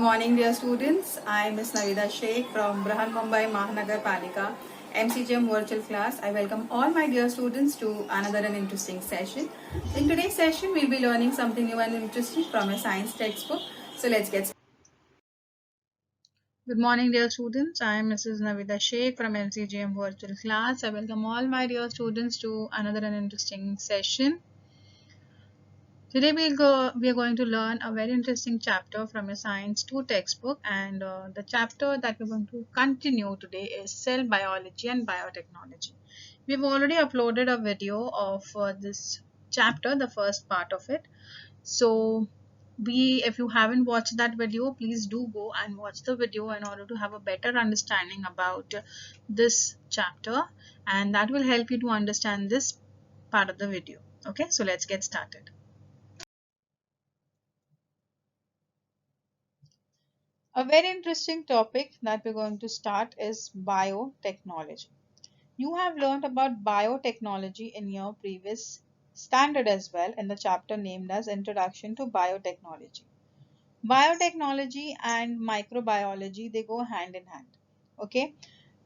morning, dear students. I am Ms. Navida Sheikh from Brahan Mumbai Mahanagar Palika MCGM virtual class. I welcome all my dear students to another and interesting session. In today's session, we'll be learning something new and interesting from a science textbook. So let's get started. Good morning, dear students. I am Mrs. Navida Sheikh from MCGM virtual class. I welcome all my dear students to another and interesting session. Today we are going to learn a very interesting chapter from a Science 2 textbook, and the chapter that we're going to continue today is cell biology and biotechnology. We've already uploaded a video of this chapter, the first part of it. So if you haven't watched that video, please do go and watch the video in order to have a better understanding about this chapter, and that will help you to understand this part of the video. Okay, so let's get started. A very interesting topic that we're going to start is biotechnology. You have learned about biotechnology in your previous standard as well in the chapter named as Introduction to Biotechnology. Biotechnology and microbiology, they go hand in hand. Okay.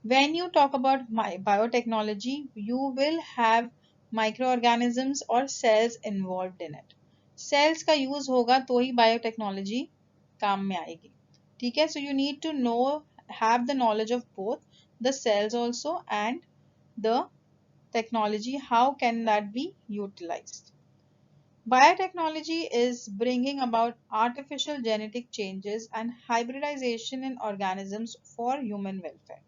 When you talk about biotechnology, you will have microorganisms or cells involved in it. Cells का use होगा तो ही biotechnology काम में आएगी. ठीक है, so you need to have the knowledge of both the cells also and the technology. How can that be utilized? Biotechnology is bringing about artificial genetic changes and hybridization in organisms for human welfare.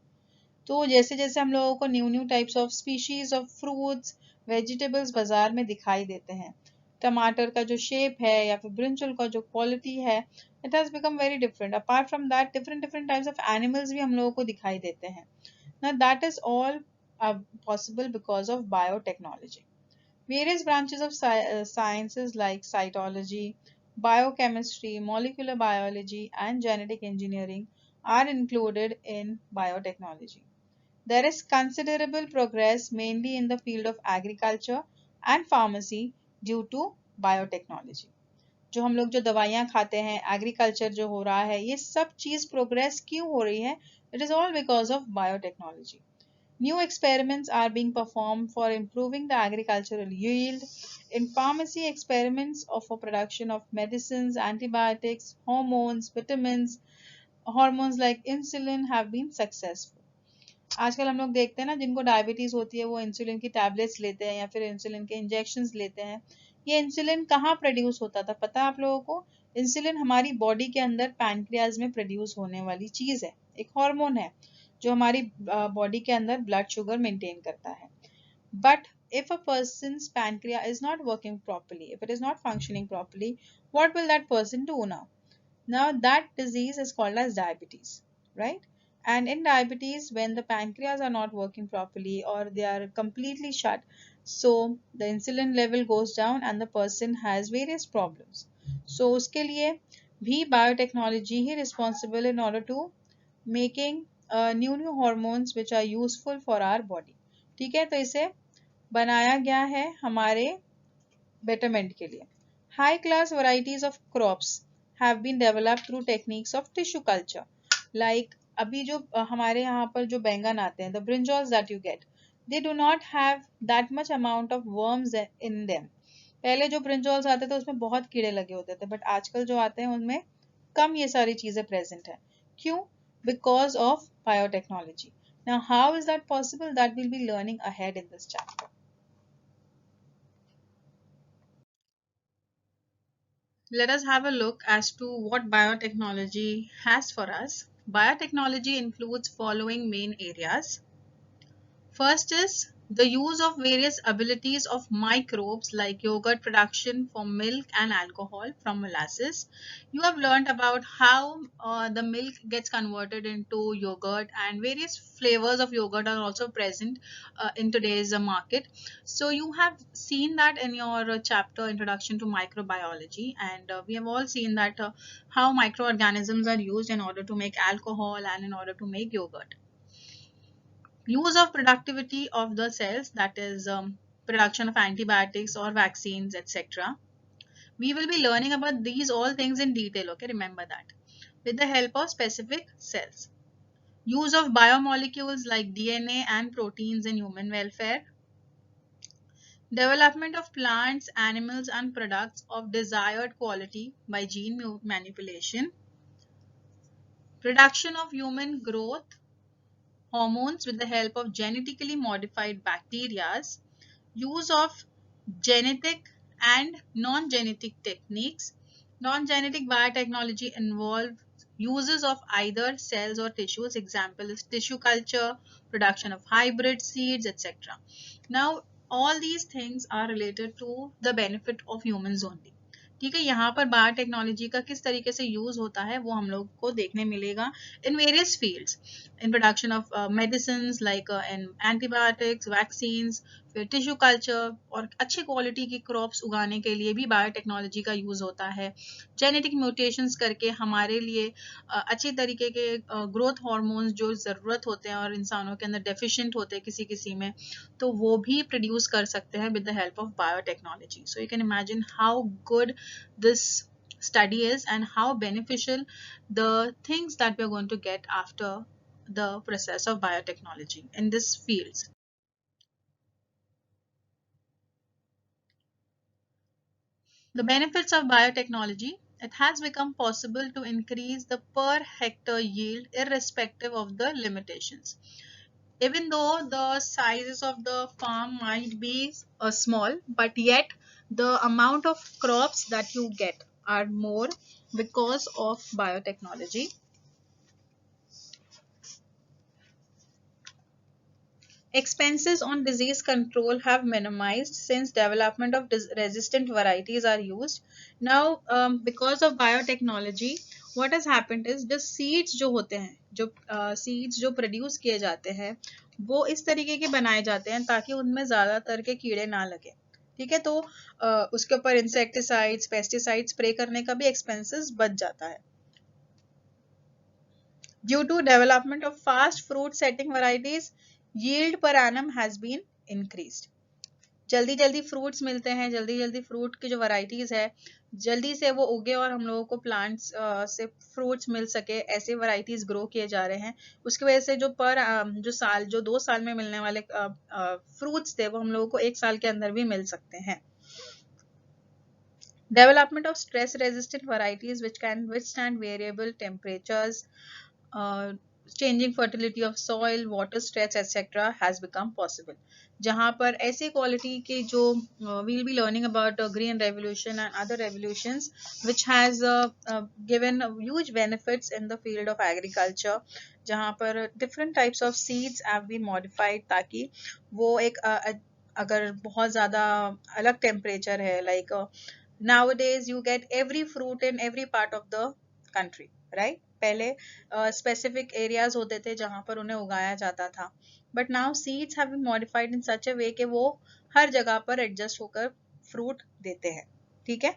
तो जैसे जैसे हम लोगों को new new types of species of fruits vegetables बाजार में दिखाई देते हैं, टमाटर का जो शेप है या फिर ब्रिंजल का जो क्वालिटी है, it has become very different. Apart from that different different types of animals भी हम लोगों को दिखाई देते हैं. Now that is all possible because of biotechnology. Various branches of sciences like cytology, biochemistry, molecular biology, and genetic engineering are included in biotechnology. There is considerable progress mainly in the field of agriculture and pharmacy due to biotechnology. जो हम लोग जो दवाइयाँ खाते हैं, agriculture जो हो रहा है, ये सब चीज़ प्रोग्रेस क्यों हो रही है? It is all because of biotechnology. New experiments are being performed for improving the agricultural yield. In pharmacy, experiments for production of medicines, antibiotics, hormones, vitamins, hormones like insulin have been successful. आजकल हम लोग देखते हैं ना, जिनको diabetes होती है वो इंसुलिन की टैबलेट्स लेते हैं या फिर इंसुलिन के इंजेक्शंस लेते हैं. ये इंसुलिन कहाँ प्रोड्यूस होता था पता है आप लोगों को? इंसुलिन हमारी बॉडी के अंदर पैनक्रियाज में प्रोड्यूस होने वाली चीज है, एक हार्मोन है जो हमारी बॉडी के अंदर ब्लड शुगर मेंटेन करता है. But if a person's pancreas is not working properly, if it is not functioning properly, what will that person do now? Now that disease is called as diabetes, right? And in diabetes, when the pancreas are not working properly or they are completely shut, so the insulin level goes down and the person has various problems. So uske liye bhi biotechnology he responsible in order to making new hormones which are useful for our body. ठीक है, तो इसे बनाया गया है हमारे betterment के लिए. High class varieties of crops have been developed through techniques of tissue culture. Like अभी जो हमारे यहाँ पर जो बैंगन आते हैं, the brinjals that you get, they do not have that much amount of worms in them. पहले जो ब्रिंजॉल्स आते थे उसमें बहुत कीड़े लगे होते थे, बट आजकल जो आते हैं उनमें कम ये सारी चीजें प्रेजेंट है. क्यों? Because of biotechnology. Now how is that possible? That we'll be learning ahead in this chapter. Let us have a look as to what biotechnology has for us. Biotechnology includes following main areas. First is the use of various abilities of microbes like yogurt production from milk and alcohol from molasses. You have learned about how the milk gets converted into yogurt, and various flavors of yogurt are also present in today's market. So you have seen that in your chapter Introduction to Microbiology, and we have all seen that how microorganisms are used in order to make alcohol and in order to make yogurt. Use of productivity of the cells, that is production of antibiotics or vaccines, etc. We will be learning about these all things in detail. Okay, remember that. with the help of specific cells. Use of biomolecules like DNA and proteins in human welfare. Development of plants, animals, and products of desired quality by gene manipulation. Production of human growth hormones with the help of genetically modified bacteria. Use of genetic and non-genetic techniques. Non-genetic biotechnology involves uses of either cells or tissues. Example is tissue culture, production of hybrid seeds, etc. Now, all these things are related to the benefit of humans only. ठीक है, यहाँ पर biotechnology का किस तरीके से use होता है वो हम लोग को देखने मिलेगा in various fields, in production of medicine like in antibiotics, vaccines, फिर टिश्यू कल्चर और अच्छी क्वालिटी की क्रॉप्स उगाने के लिए भी बायोटेक्नोलॉजी का यूज होता है। जेनेटिक म्यूटेशंस करके हमारे लिए अच्छी तरीके के ग्रोथ हार्मोन्स जो ज़रूरत होते हैं और इंसानों के अंदर डेफिशिएंट होते हैं किसी किसी में, तो वो भी प्रोड्यूस कर सकते हैं with the help of biotechnology. So you can imagine how good this study is and how beneficial the things that we are going to get after the process of biotechnology in this fields. The benefits of biotechnology: it has become possible to increase the per hectare yield irrespective of the limitations. Even though the sizes of the farm might be small, but yet the amount of crops that you get are more because of biotechnology. Expenses on disease control have minimized since development of resistant varieties are used. Now, because of biotechnology, what has happened is the seeds जो होते हैं, जो seeds जो produce किए जाते हैं, वो इस तरीके के बनाए जाते हैं ताकि उनमें ज़्यादातर के कीड़े ना लगे. ठीक है, तो उसके ऊपर इंसेक्टिसाइड्स, पेस्टिसाइड्स स्प्रे करने का भी एक्सपेंसेस बच जाता है. Due to development of fast fruit setting varieties, yield per annum has been increased. जल्दी जल्दी फ्रूट्स मिलते हैं, जल्दी जल्दी फ्रूट की जो वैरायटीज है जल्दी से वो उगे और हम लोगों को प्लांट्स से फ्रूट्स मिल सके, ऐसे वैरायटीज ग्रो किए जा रहे हैं. उसकी वजह से जो 2 साल में मिलने वाले फ्रूट्स थे वो हम लोगों को 1 साल के अंदर भी मिल सकते हैं. Development of stress resistant varieties which can withstand variable temperatures, changing fertility of soil, water stress, etc. has become possible. जहाँ पर ऐसी क्वालिटी के जो we'll be learning about green revolution and other revolutions which has given huge benefits in the field of agriculture, जहाँ पर different types of seeds have been modified ताकि वो एक अगर बहुत ज़्यादा अलग टेम्परेचर है, like nowadays you get every fruit in every part of the country, right? पहले specific areas होते थे जहाँ पर उन्हें उगाया जाता था, but now seeds have been modified in such a way कि वो हर जगह पर adjust होकर fruit देते हैं. ठीक है,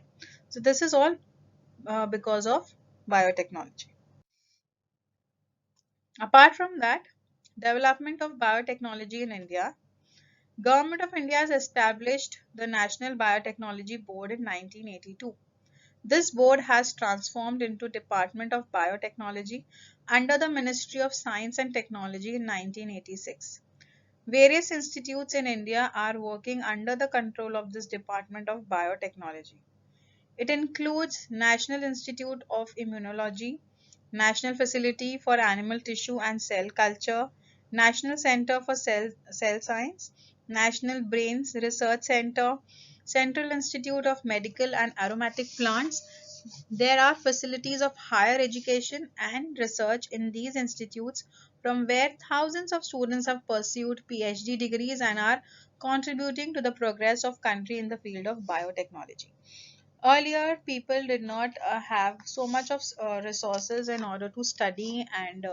so this is all because of biotechnology. Apart from that, development of biotechnology in India, Government of India has established the National Biotechnology Board in 1982. This board has transformed into Department of Biotechnology under the Ministry of Science and Technology in 1986. Various institutes in India are working under the control of this Department of Biotechnology. It includes National Institute of Immunology, National Facility for Animal Tissue and Cell Culture, National Center for Cell Science, National Brains Research Center, Central Institute of Medical and Aromatic Plants. There are facilities of higher education and research in these institutes from where thousands of students have pursued PhD degrees and are contributing to the progress of country in the field of biotechnology. Earlier, people did not have so much of resources in order to study and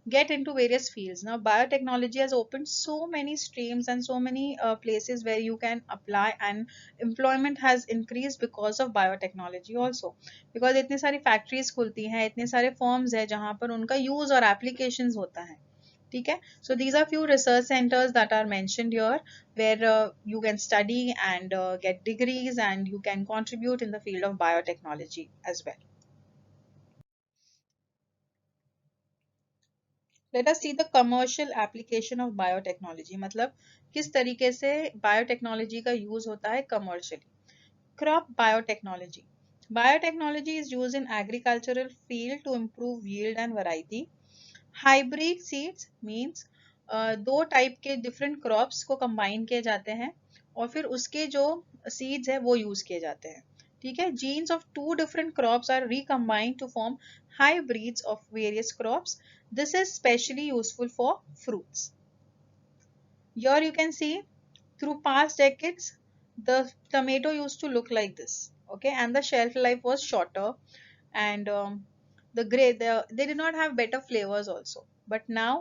get into various fields. Now, biotechnology has opened so many streams and so many places where you can apply, and employment has increased because of biotechnology also. Because इतनी सारी factories खुलती हैं, इतने सारे firms हैं जहाँ पर उनका use और applications होता है. ठीक है, so these are few research centers that are mentioned here where you can study and get degrees and you can contribute in the field of biotechnology as well. Let us see the commercial application of biotechnology. मतलब किस तरीके से biotechnology का use होता है commercially. Crop biotechnology. Biotechnology is used in agricultural field to improve yield and variety. Hybrid seeds means दो type के different crops को कंबाइन किए जाते हैं और फिर उसके जो सीड्स है वो यूज किए जाते हैं. ठीक है. Genes of two different crops are recombined to form hybrids of various crops. This is specially useful for fruits. Here you can see through past decades the tomato used to look like this. Okay, and the shelf life was shorter, and they did not have better flavors also. But now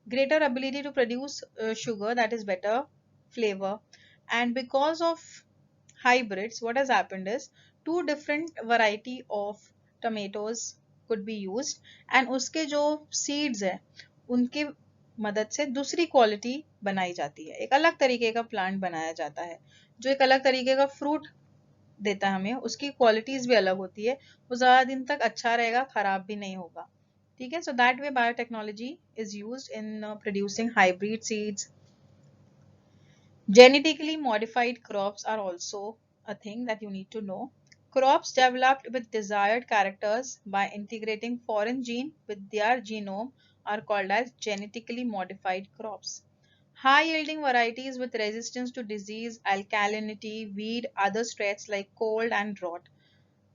greater ability to produce sugar, that is better flavor, and because of hybrids what has happened is two different variety of tomatoes could be used, and उसके जो seeds है उनके मदद से दूसरी quality बनाई जाती है. एक अलग तरीके का प्लांट बनाया जाता है जो एक अलग तरीके का फ्रूट देता है हमें. उसकी क्वालिटीज भी अलग होती है. वो ज्यादा दिन तक अच्छा रहेगा, खराब भी नहीं होगा. ठीक है. So that way biotechnology is used in producing hybrid seeds. Genetically modified crops are also a thing that you need to know. Crops developed with desired characters by integrating foreign gene with their genome are called as genetically modified crops. High yielding varieties with resistance to disease, alkalinity, weed, other threats like cold and drought,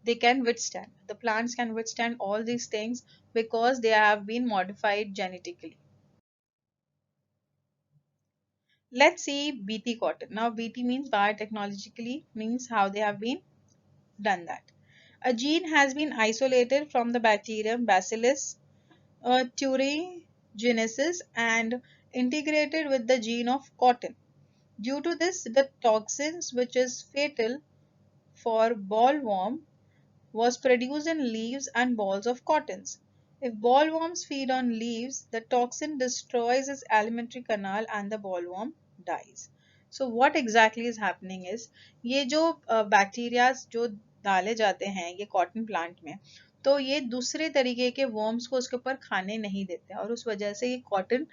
they can withstand. The plants can withstand all these things because they have been modified genetically. Let's see BT cotton. Now BT means biotechnologically, means how they have been done that. A gene has been isolated from the bacterium Bacillus thuringiensis and integrated with the gene of cotton. Due to this, the toxins which is fatal for bollworm was produced in leaves and balls of cottons. If bollworms feed on leaves, the toxin destroys its alimentary canal and the bollworm dies. So what exactly is happening is ये जो bacteria जो डाले जाते हैं ये cotton plant में, तो ये दूसरे तरीके के वर्म्स को उसके ऊपर खाने नहीं देते और उस वजह से ये कॉटन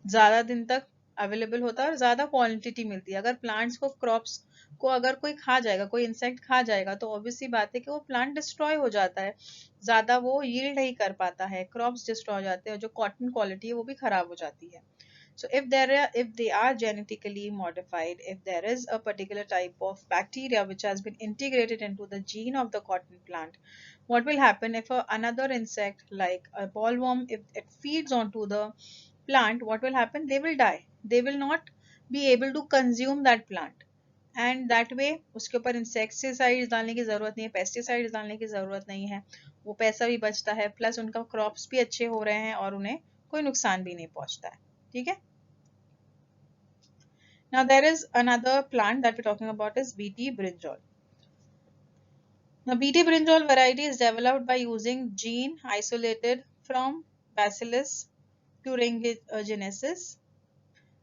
ज्यादा दिन तक अवेलेबल होता है और ज्यादा क्वांटिटी मिलती है. अगर प्लांट्स को क्रॉप्स को अगर कोई खा जाएगा, कोई इंसेक्ट खा जाएगा, तो ऑब्वियसली बात है कि वो प्लांट डिस्ट्रॉय हो जाता है, ज्यादा वो यील्ड नहीं कर पाता है, क्रॉप्स डिस्ट्रॉय हो जाते हैं और जो कॉटन क्वालिटी है वो भी खराब हो जाती है. So if they are genetically modified, if there is a particular type of bacteria which has been integrated into the gene of the cotton plant, what will happen if another insect like a bollworm, if it feeds onto the plant, what will happen? They will die. They will not be able to consume that plant. And that way उसके ऊपर insecticides डालने की जरूरत नहीं है, pesticides डालने की जरूरत नहीं है, वो पैसा भी बचता है, प्लस उनका क्रॉप्स भी अच्छे हो रहे हैं और उन्हें कोई नुकसान भी नहीं पहुंचता है. ठीक है. Now there is another plant that we're talking about is BT brinjal. Now BT brinjal variety is developed by using gene isolated from Bacillus thuringiensis.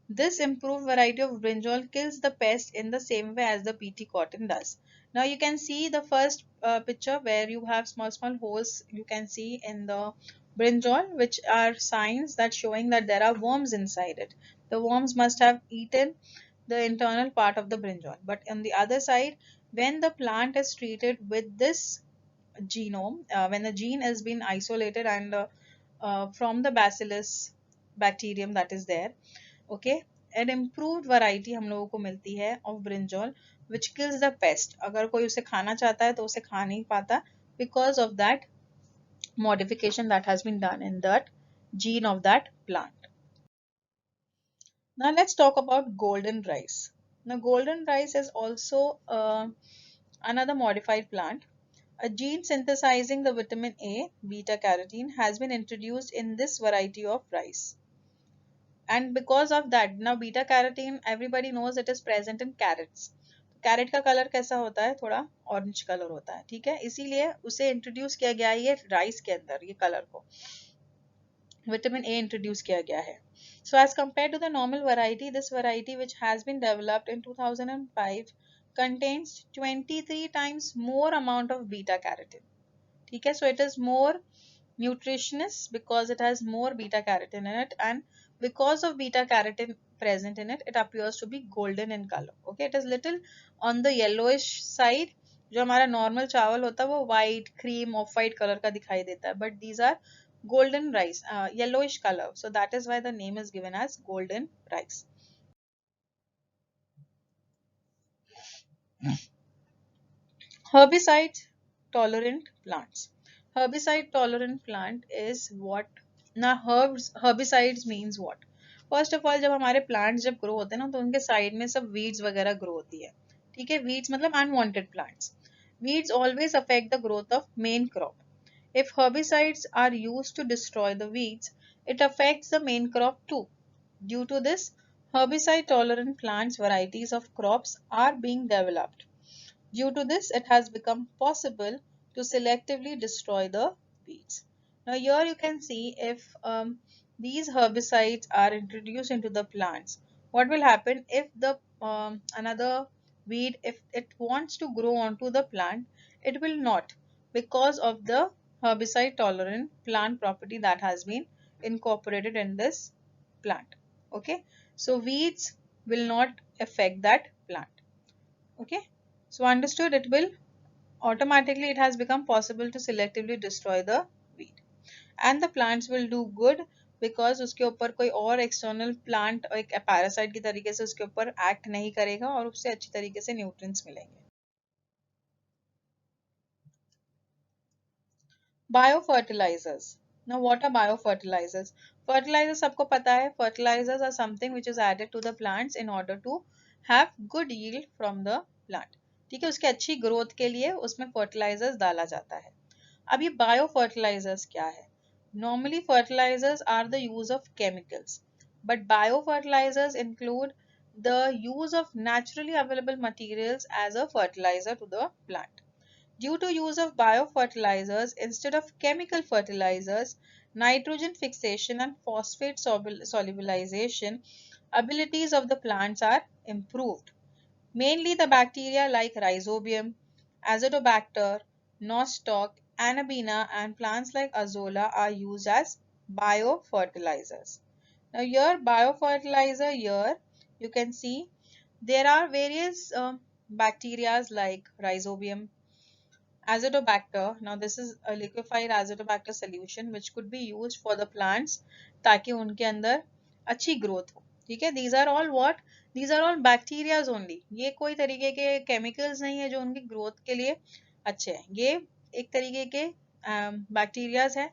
This improved variety of brinjal kills the pest in the same way as the BT cotton does. Now you can see the first picture where you have small holes you can see in the brinjal, which are signs that showing that there are worms inside it. The worms must have eaten the internal part of the brinjal. But on the other side, when the plant is treated with this genome, when the gene has been isolated and from the bacillus bacterium that is there, okay, an improved variety हम लोगों को मिलती है of brinjal which kills the pest. अगर कोई उसे खाना चाहता है तो उसे खा नहीं पाता because of that modification that has been done in that gene of that plant. Now let's talk about golden rice. Now golden rice is also another modified plant. A gene synthesizing the vitamin A, beta carotene, has been introduced in this variety of rice. And because of that, now beta carotene, everybody knows it is present in carrots. Carrot का colour कैसा होता है? थोड़ा orange colour होता है. ठीक है. इसीलिए उसे इंट्रोड्यूस किया गया है ये राइस के अंदर, ये कलर को विटामिन ए इंट्रोड्यूस किया गया है. So as compared to the normal variety, this variety which has been developed in 2005 contains 23 times more amount of beta carotene. ठीक है. So it is more nutritious because it has more beta carotene in it, and because of beta carotene present in it, it appears to be golden in color. Okay, it is little on the yellowish side. जो हमारा normal चावल होता है वो white cream off white colour का दिखाई देता है, but these are golden rice, yellowish color, so that is why the name is given as golden rice. Herbicide tolerant plants. Herbicide tolerant plant is what? Now herbicides means what? First of all जब हमारे plants जब grow होते हैं ना तो उनके side में सब वीड्स वगैरह ग्रो होती है. ठीक है, वीड्स मतलब unwanted plants. Weeds always affect the growth of main crop. If herbicides are used to destroy the weeds, it affects the main crop too. Due to this, herbicide-tolerant plants varieties of crops are being developed. Due to this, it has become possible to selectively destroy the weeds. Now here you can see if these herbicides are introduced into the plants, what will happen if the another weed, if it wants to grow onto the plant, it will not, because of the herbicide tolerant plant property that has been incorporated in this plant. Okay, so weeds will not affect that plant. Okay, so understood, it will automatically, it has become possible to selectively destroy the weed, and the plants will do good because उसके ऊपर कोई और external plant और एक parasite की तरीके से उसके ऊपर act नहीं करेगा और उससे अच्छी तरीके से nutrients मिलेंगे. Biofertilizers. Now what are biofertilizers? Fertilizers सबको पता है. Fertilizers are something which is added to the plants in order to have good yield from the plant. ठीक है, उसके अच्छी ग्रोथ के लिए उसमें फर्टिलाइजर्स डाला जाता है. अब ये बायो फर्टिलाइजर्स क्या है? Normally fertilisers are the use of chemicals, but bio fertilisers include the use of naturally available materials as a fertiliser to the plant. Due to use of biofertilizers instead of chemical fertilizers, nitrogen fixation and phosphate solubilization abilities of the plants are improved. Mainly the bacteria like Rhizobium, Azotobacter, Nostoc, Anabaena and plants like Azolla are used as biofertilizers. Now here biofertilizer, here you can see there are various bacteria like Rhizobium, Azotobacter. Now this is a liquefied Azotobacter solution which could be used for the plants ताकि उनके अंदर अच्छी growth हो. ठीक है, these are all what? These are all bacterias only. ये कोई तरीके के chemicals नहीं है जो उनकी ग्रोथ के लिए अच्छे हैं. ये एक तरीके के बैक्टीरियाज हैं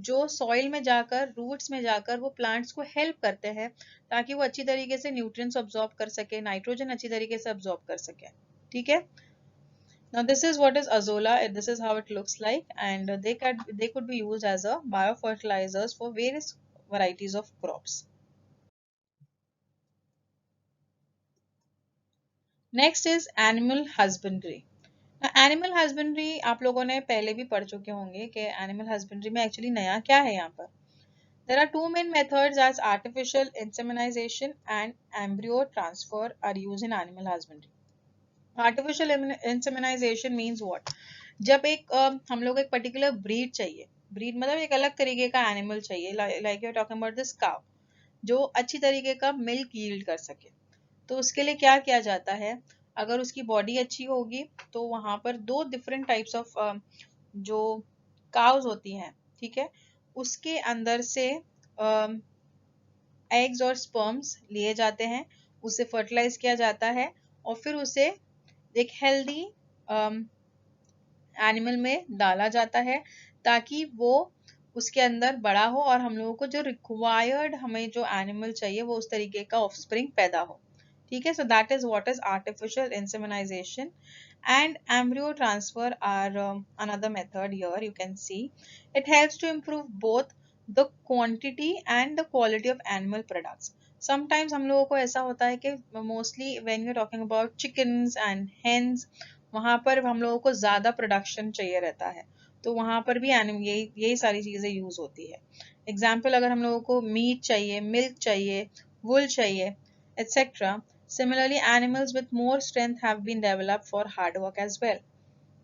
जो सॉइल में जाकर, रूट्स में जाकर वो प्लांट्स को हेल्प करते हैं ताकि वो अच्छी तरीके से न्यूट्रिएंट्स अब्सॉर्ब कर सके, नाइट्रोजन अच्छी तरीके से अब्सॉर्ब कर सके. ठीक है. Now this is what is Azolla. This is how it looks like, and they could be used as a biofertilizers for various varieties of crops. Next is animal husbandry. Now, animal husbandry आप लोगों ने पहले भी पढ़ चुके होंगे कि animal husbandry में actually नया क्या है यहाँ पर. There are two main methods as artificial insemination and embryo transfer are used in animal husbandry. Artificial insemination means what? जब एक हम लोग एक पर्टिकुलर ब्रीड चाहिए, ब्रीड मतलब एक अलग तरीके का एनिमल चाहिए, like you are talking about this cow, जो अच्छी तरीके का मिल्क यील्ड कर सके, तो उसके लिए क्या किया जाता है? अगर उसकी बॉडी अच्छी होगी तो वहां पर दो डिफरेंट टाइप्स ऑफ जो काउज होती हैं, ठीक है, उसके अंदर से एग्स और स्पर्म्स लिए जाते हैं, उसे फर्टिलाइज किया जाता है और फिर उसे एक हेल्दी एनिमल में डाला जाता है ताकि वो उसके अंदर बड़ा हो और हम लोगों को जो रिक्वायर्ड हमें जो एनिमल चाहिए वो उस तरीके का ऑफस्प्रिंग पैदा हो. ठीक है, so that is what is artificial insemination. And embryo transfer are another method. Here you can see it helps to improve both the quantity and the quality of animal products. Sometimes हम लोगों को ऐसा होता है कि mostly when you talking about chickens and hens, वहां पर हम लोगों को ज्यादा प्रोडक्शन चाहिए रहता है, तो वहां पर भी यही सारी चीजें यूज होती है. एग्जाम्पल, अगर हम लोगों को मीट चाहिए, मिल्क चाहिए, वुल चाहिए, etc. Similarly, animals with more strength have been developed for hard work as well.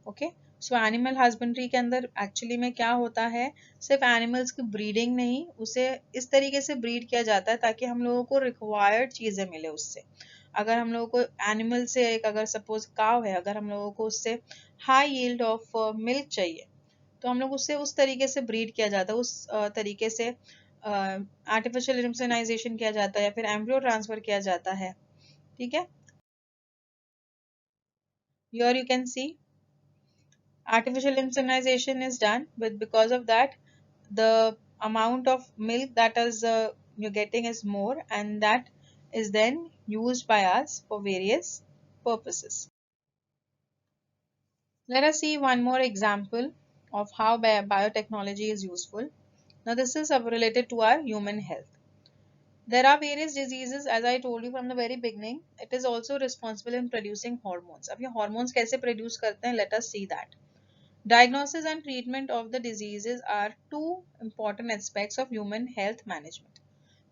Okay, so animal husbandry के अंदर एक्चुअली में क्या होता है, सिर्फ एनिमल्स की ब्रीडिंग नहीं, उसे इस तरीके से ब्रीड किया जाता है ताकि हम लोगों को रिक्वायर्ड चीज़ें मिले उससे। अगर हम लोगों को एनिमल से एक अगर सपोज काव है, अगर हम लोगों को उससे हाई यील्ड ऑफ मिल्क चाहिए तो हम लोग उससे उस तरीके से ब्रीड किया जाता है, उस तरीके से आर्टिफिशियल इंसेमिनाइजेशन किया जाता है या फिर एम्ब्रियो ट्रांसफर किया जाता है। ठीक है, here you can see artificial insemination is done, but because of that the amount of milk that is you're getting is more, and that is then used by us for various purposes. Let us see one more example of how biotechnology is useful. Now this is related to our human health. There are various diseases, as I told you from the very beginning. It is also responsible in producing hormones. अब ये hormones कैसे produce करते हैं? Let us see that. Diagnosis and treatment of the diseases are two important aspects of human health management.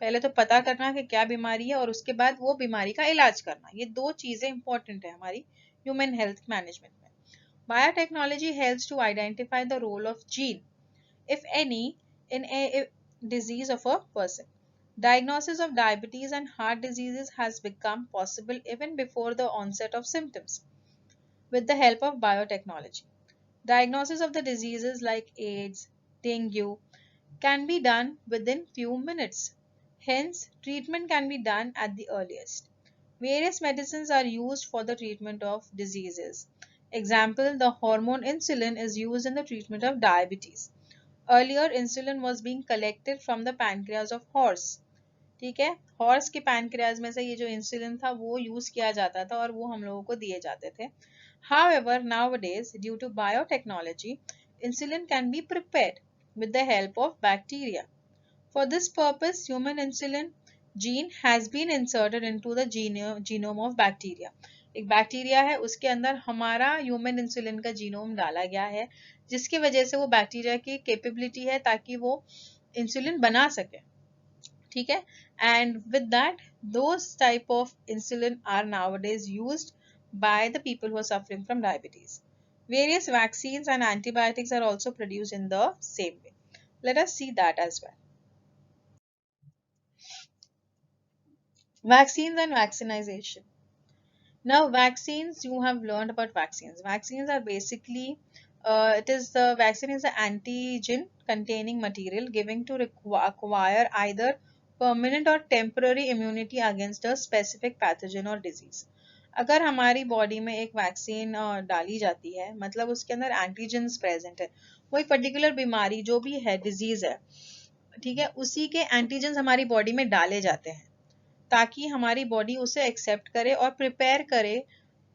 पहले तो पता करना कि क्या बीमारी है और उसके बाद वो बीमारी का इलाज करना, ये दो चीजें important है हमारी human health management में. Biotechnology helps to identify the role of gene, if any, in a disease of a person. Diagnosis of diabetes and heart diseases has become possible even before the onset of symptoms with the help of biotechnology. Diagnosis of the diseases like AIDS, dengue can be done within few minutes. Hence, treatment can be done at the earliest. Various medicines are used for the treatment of diseases. Example, the hormone insulin is used in the treatment of diabetes. Earlier, insulin was being collected from the pancreas of horse. ठीक है, horse के pancreas में से ये जो insulin था वो use किया जाता था और वो हम लोगों को दिए जाते थे. However, nowadays, due to biotechnology, insulin can be prepared with the help of bacteria. For this purpose, human insulin gene has been inserted into the genome of bacteria. एक बैक्टीरिया है, उसके अंदर हमारा ह्यूमन इंसुलिन का genome डाला गया है, जिसकी वजह से वो बैक्टीरिया की कैपेबिलिटी है ताकि वो इंसुलिन बना सके. ठीक है, and with that those type of insulin are nowadays used by the people who are suffering from diabetes. Various vaccines and antibiotics are also produced in the same way. Let us see that as well. Vaccines and vaccination. Now vaccines, you have learned about vaccines. Vaccines are basically the vaccine is an antigen containing material given to acquire either permanent or temporary immunity against a specific pathogen or disease. अगर हमारी body में एक vaccine डाली जाती है, मतलब उसके अंदर एंटीजेंस प्रेजेंट है, वो एक पर्टिकुलर बीमारी जो भी है, डिजीज है, ठीक है, उसी के एंटीजेंस हमारी बॉडी में डाले जाते हैं ताकि हमारी बॉडी उसे एक्सेप्ट करे और प्रिपेयर करे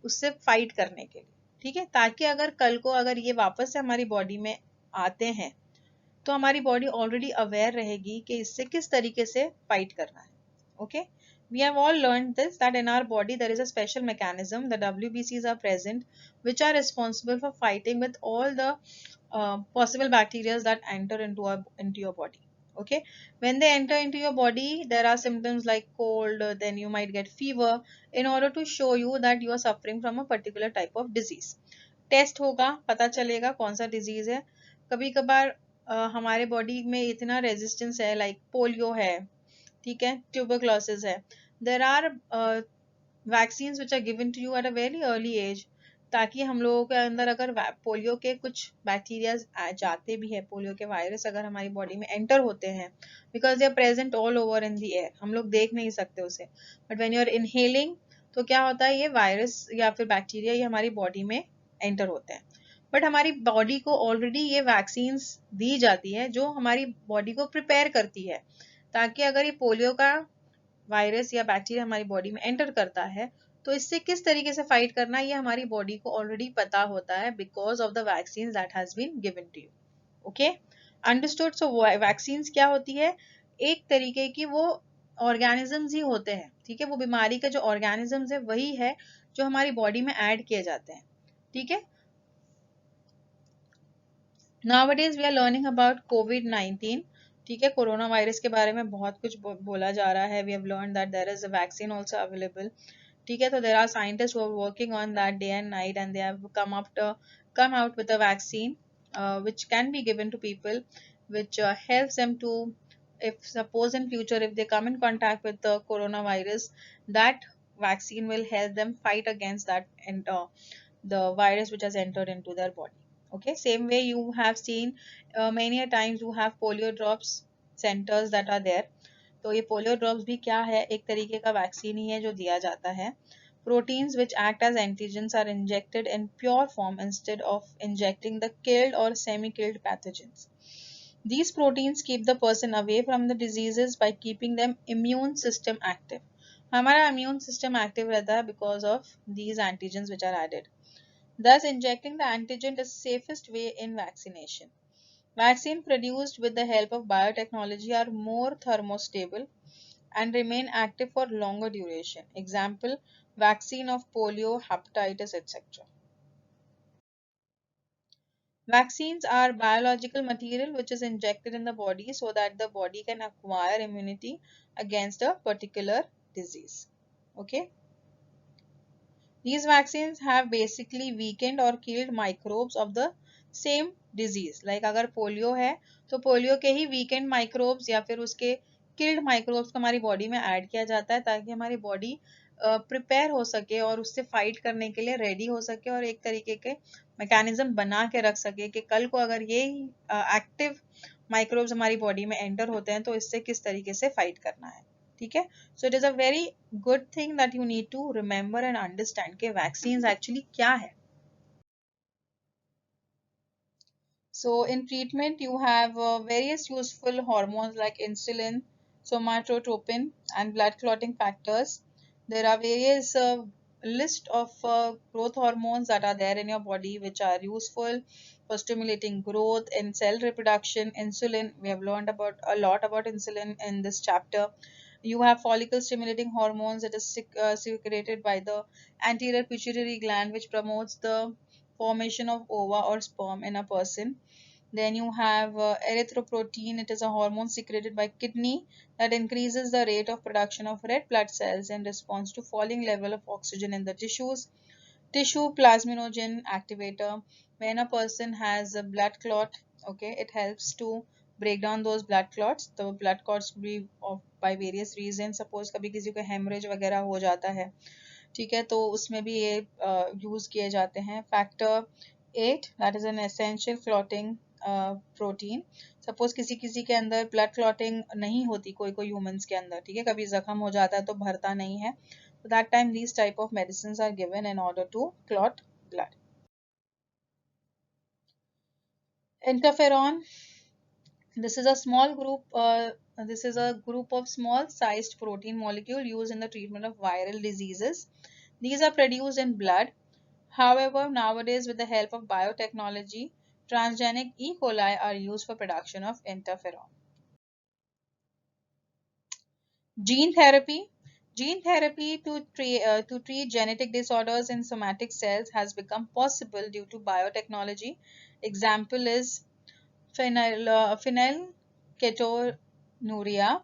उससे फाइट करने के लिए. ठीक है, ताकि अगर कल को अगर ये वापस से हमारी बॉडी में आते हैं तो हमारी बॉडी ऑलरेडी अवेयर रहेगी कि इससे किस तरीके से फाइट करना है. Okay, we have all learned this, that in our body there is a special mechanism, the WBCs are present, which are responsible for fighting with all the possible bacteria that enter into your body. Okay, when they enter into your body there are symptoms like cold, then you might get fever, in order to show you that you are suffering from a particular type of disease. Test होगा, पता चलेगा कौन सा disease है. कभी कभार हमारे body में इतना रेजिस्टेंस है, लाइक पोलियो है, ठीक है, ट्यूबरक्लोसिस है. There are vaccines which are given to you at a very early age, ताकि हम लोगों के अंदर अगर पोलियो के कुछ बैक्टीरिया जाते भी है, पोलियो के वायरस अगर हमारी बॉडी में एंटर होते हैं, because they are present all over in the air, हम लोग देख नहीं सकते उसे, but when you are inhaling तो क्या होता है, ये वायरस या फिर बैक्टीरिया ये हमारी बॉडी में एंटर होते हैं. बट हमारी बॉडी को ऑलरेडी ये वैक्सीन्स दी जाती है जो हमारी बॉडी को प्रिपेयर करती है, ताकि अगर ये पोलियो का वायरस या बैक्टीरिया हमारी बॉडी में एंटर करता है तो इससे किस तरीके से फाइट करना है ये हमारी बॉडी को ऑलरेडी पता होता है, because of the vaccine that has been given to you. Okay, understood. So vaccines क्या होती है, एक तरीके की वो ऑर्गेनिजम्स ही होते हैं. ठीक है, वो बीमारी के जो ऑर्गेनिजम्स है वही है जो हमारी बॉडी में ऐड किए जाते हैं. ठीक है, Nowadays we are learning about COVID-19. ठीक है, कोरोना वायरस के बारे में बहुत कुछ बोला जा रहा है. We have learned that there is a vaccine also available. ठीक है, तो there are scientists who are working on that day and night and they have come up come out with a vaccine which can be given to people, which helps them to, if suppose in future if they come in contact with the coronavirus, that vaccine will help them fight against that, and the virus which has entered into their body. Okay, same way you have seen many a times you have polio drops centers that are there. तो ये polio drops भी क्या है, एक तरीके का vaccine ही है जो दिया जाता है. Proteins which act as antigens are injected in pure form instead of injecting the killed or semi-killed pathogens. These proteins keep the person away from the diseases by keeping them immune system active. हमारा immune system active रहता है because of these antigens which are added. Thus, injecting the antigen is safest way in vaccination. Vaccine produced with the help of biotechnology are more thermostable and remain active for longer duration. Example, vaccine of polio, hepatitis, etc. Vaccines are biological material which is injected in the body so that the body can acquire immunity against a particular disease. Okay. These vaccines have basically weakened or killed microbes of the same disease. Like अगर polio है तो polio के ही weakened microbes या फिर उसके killed microbes को हमारी body में ऐड किया जाता है ताकि हमारी बॉडी प्रिपेयर हो सके और उससे फाइट करने के लिए रेडी हो सके और एक तरीके के मैकेनिज्म बना के रख सके कि कल को अगर ये एक्टिव माइक्रोब्स हमारी बॉडी में एंटर होते हैं तो इससे किस तरीके से फाइट करना है. ठीक है. So it is a very good thing that you need to remember and understand कि वैक्सीन एक्चुअली क्या है. So in treatment you have various useful hormones like insulin, somatotropin and blood clotting factors. There are various list of growth hormones that are there in your body which are useful for stimulating growth and cell reproduction. Insulin, we have learned about a lot about insulin in this chapter. You have follicle stimulating hormones that is secreted by the anterior pituitary gland which promotes the formation of ova or sperm in a person. Then you have erythropoietin. It is a hormone secreted by kidney that increases the rate of production of red blood cells in response to falling level of oxygen in the tissues. Tissue plasminogen activator. When a person has a blood clot, okay, it helps to break down those blood clots. The blood clots could be of by various reasons. Suppose कभी किसी को hemorrhage वगैरह हो जाता है, ठीक है, तो उसमें भी ये यूज किए जाते हैं. Factor 8 that is an essential clotting protein. Suppose किसी किसी के अंदर ब्लड क्लॉटिंग नहीं होती, कोई कोई ह्यूमंस के अंदर, ठीक है, कभी जख्म हो जाता है तो भरता नहीं है, तो that time these type of medicine are given in order to clot blood. Interferon, this is a small group this is a group of small sized protein molecule used in the treatment of viral diseases. These are produced in blood. However, nowadays with the help of biotechnology, transgenic E. coli are used for production of interferon. Gene therapy. Gene therapy to treat genetic disorders in somatic cells has become possible due to biotechnology. Example is phenylketonuria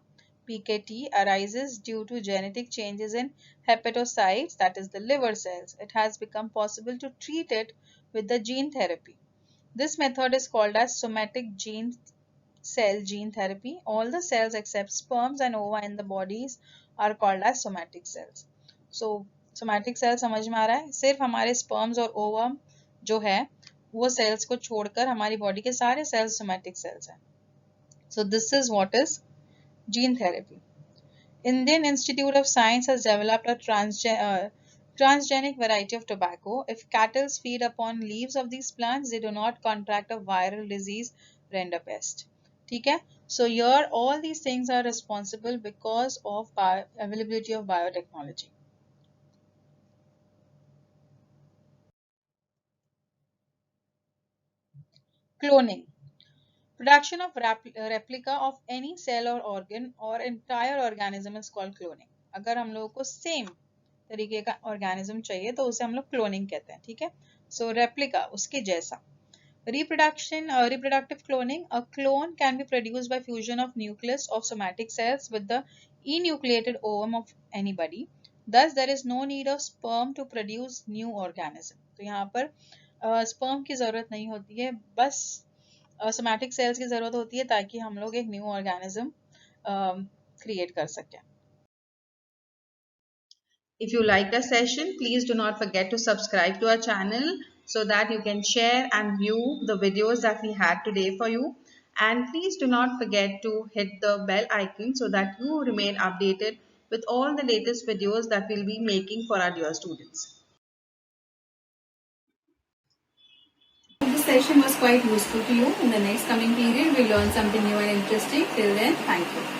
(PKT) arises due to genetic changes in hepatocytes, that is the liver cells. It has become possible to treat it with the gene therapy. This method is called as somatic cell gene therapy. All the cells except sperms and ova in the bodies are called as somatic cells. So somatic cells समझ में आ रहा है, सिर्फ हमारे sperms और ovum जो है वो cells को छोड़कर हमारी body के सारे cells somatic cells हैं. So this is what is gene therapy. Indian Institute of Science has developed a transgenic variety of tobacco. If cattle feed upon leaves of these plants, they do not contract a viral disease, rinderpest. ठीक है? So here all these things are responsible because of availability of biotechnology. Cloning. Production of replica of any cell or organ or entire organism is called cloning. अगर हम लोगों को same तरीके का organism चाहिए तो उसे हम लोग cloning कहते हैं, ठीक है? So replica उसके जैसा. Reproductive cloning. A clone can be produced by fusion of nucleus of somatic cells with the enucleated ovum of anybody. Thus, there is no need of sperm to produce new organism. तो यहाँ पर sperm की ज़रूरत नहीं होती है, बस somatic cells की ज़रूरत होती है ताकि हम लोग एक न्यू ऑर्गेनिज्म क्रिएट कर सकें. If you liked our session, please do not forget to subscribe to our channel so that you can share and view the videos that we had today for you. And please do not forget to hit the bell icon so that you remain updated with all the latest videos that we'll be making for our dear students. This session was quite useful to you. In the next coming period, we'll learn something new and interesting. Till then, thank you.